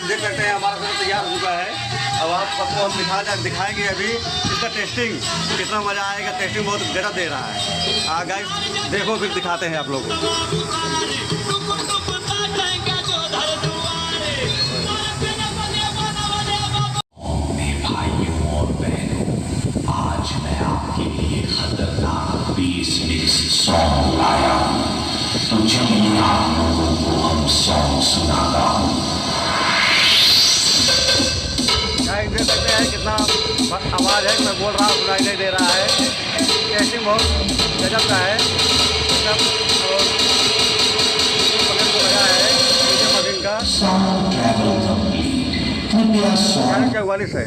देख सकते हैं हमारा खाना तैयार हो चुका है। अब आप सबको हम दिखाएंगे अभी इसका टेस्टिंग, कितना मज़ा आएगा। टेस्टिंग बहुत गजब दे रहा है। गाइस देखो, फिर दिखाते हैं आप लोगों को। आज मैं आपके लिए खतरनाक 20 मिक्स सॉन्ग लाया हूँ, तो चलिए आप लोगों को हम सॉन्ग सुनाता हूँ। देख सकते हैं कितना आवाज़ है, मैं बोल रहा हूँ सुनाई नहीं दे रहा है। टेस्टिंग बहुत गजब का है। और मशीन को लगा है मशीन का 44 है।